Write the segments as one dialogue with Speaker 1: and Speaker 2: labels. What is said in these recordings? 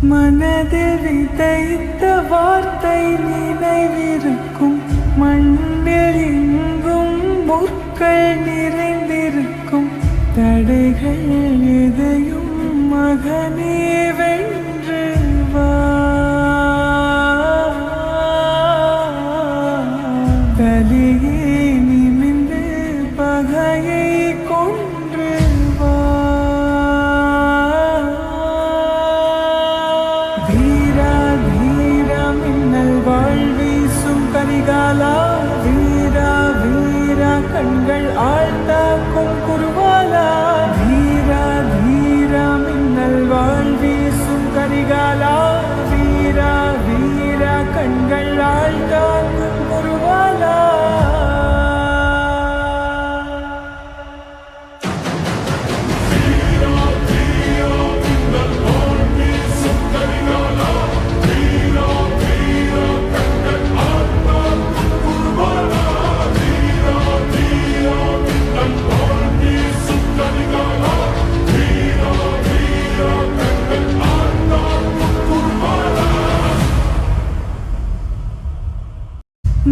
Speaker 1: மனதில் விதைத்த வார்த்தை நினைவிருக்கும். மண்ணில் எங்கும் முற்கள் நிறைந்திருக்கும். தடைகள் எதையும் மகனே வென்று வா. தலையே நிமிர்ந்து பகையை கொன்று வா. வீரா வீரா மின்னல் வாழ்வீசும் கரிகாலா. வீரா வீரா கண்கள் ஆழ்த்தாக்கும் குருவாலா. வீரா வீரா மின்னல் வாழ்வீசும் கரிகாலா. வீரா வீரா கண்கள் ஆழ்த்தாக்கும் குருவாலா.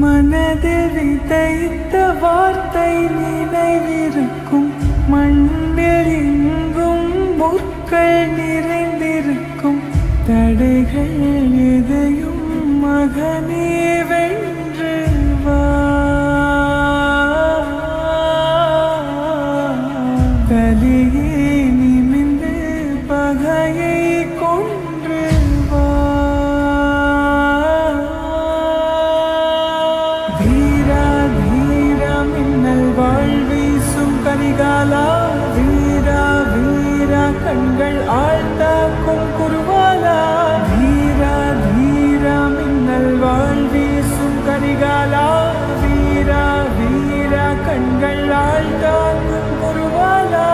Speaker 1: மனதில் விதைத்த வார்த்தை நினைவிருக்கும். மண்ணில் எங்கும் முற்கள் நிறைந்திருக்கும். தடைகள் எதையும் மகனே வென்று வா. தலையே நிமிர்ந்து பகையை கொன்று வா. வீரா வீரா மின்னல் வாழ்வீசும் கரிகாலா. வீரா வீரா கண்கள் ஆழ்த்தாக்கும் குருவாலா. வீரா வீரா மின்னல் வாழ்வீசும் கரிகாலா. வீரா வீரா கண்கள் ஆழ்த்தாக்கும் குருவாலா.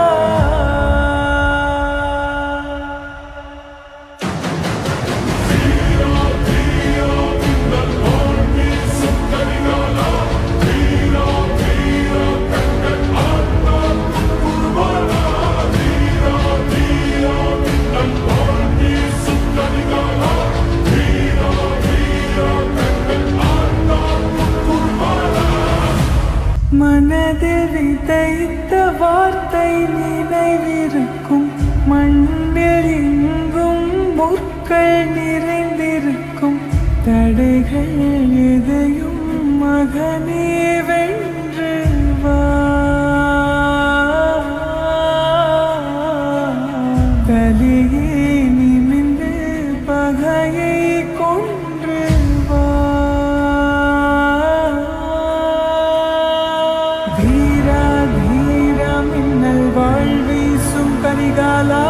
Speaker 1: மனதில் விதைத்த வார்த்தை நினைவிருக்கும். மண்ணில் எங்கும் முற்கள் நிறைந்திருக்கும். தடைகள் எதையும் மகனே வென்று வா. தலையே நிமிர்ந்து பகையை கொன்று வா. வீரா வீரா மின்னல் வாழ்வீசும் கரிகாலா.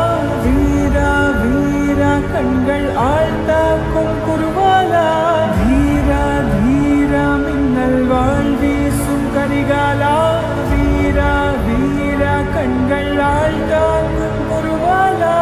Speaker 1: வீரா வீரா கண்கள் ஆழ்த்தாக்கும் குருவாலா. வீரா வீரா மின்னல் வாழ்வீசும் கரிகாலா. வீரா வீரா கண்கள் ஆழ்த்தாக்கும் குருவாலா.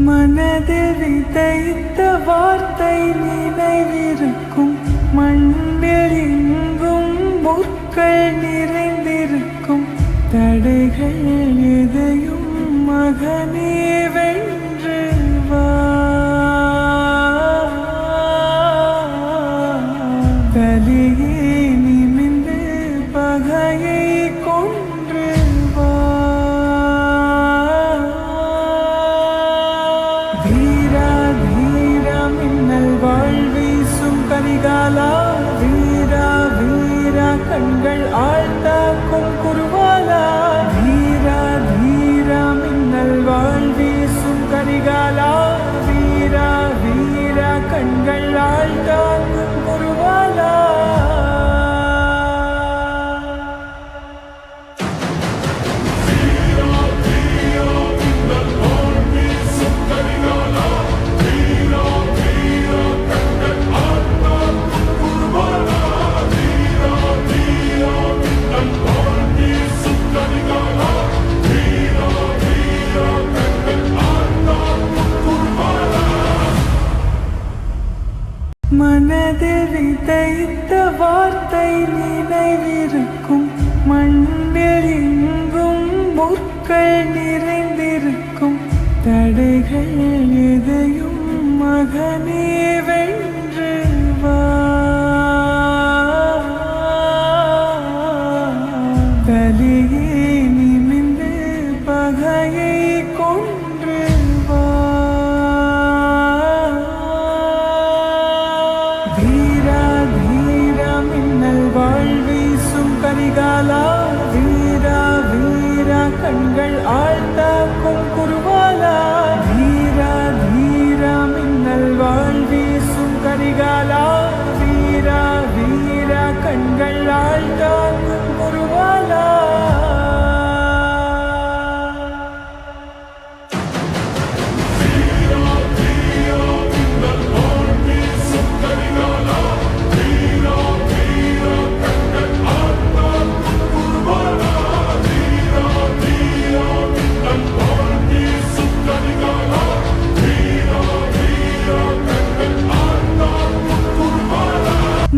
Speaker 1: மனதில் விதைத்த வார்த்தை நினைவிருக்கும். மண்ணில் எங்கும் முற்கள் நிறைந்திருக்கும். தடைகள் எதையும் மகனே வென்று வா. தலையே நிமிர்ந்து பகையை கொன்று வா. வீரா வீரா மின்னல் வாழ்வீசும் கரிகாலா. வீரா வீரா கண்கள் ஆழ்த்தாக்கும் குருவாலா. வீரா வீரா மின்னல் வாழ்வீ மனதில் விதைத்த வார்த்தை நினைவிருக்கும், மண்ணில் எங்கும் முற்கள் நிறைந்திருக்கும். தடைகள் எதையும் மகனே வென்று வா. தலையே நிமிர்ந்து பகையை கொன்று வா. வீரா வீரா மின்னல் வாழ்வீசும் கரிகாலா, வீரா வீரா கண்கள் ஆழ்த்தாக்கும் குருவாலா. வீரா வீரா மின்னல் வாழ்வீசும் கரிகாலா, வீரா வீரா கண்கள் ஆழ்த்தாக்கும் குருவாலா.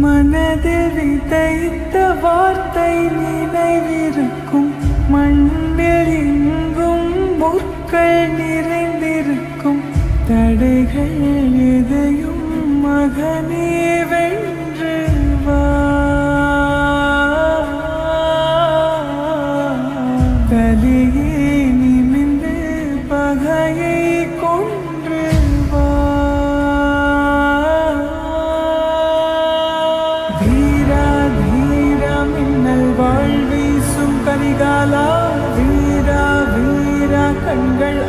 Speaker 1: மனதில் விதைத்த வார்த்தை நினைவிருக்கும், மண்ணில் எங்கும் முற்கள் நிறைந்திருக்கும். தடைகள் எதையும் மகனே வென்று வா. தலையே நிமிர்ந்து பகையை கொன்று வா. வீரா வீரா மின்னல் வாழ்வீசும் கரிகாலா, வீரா வீரா கண்கள்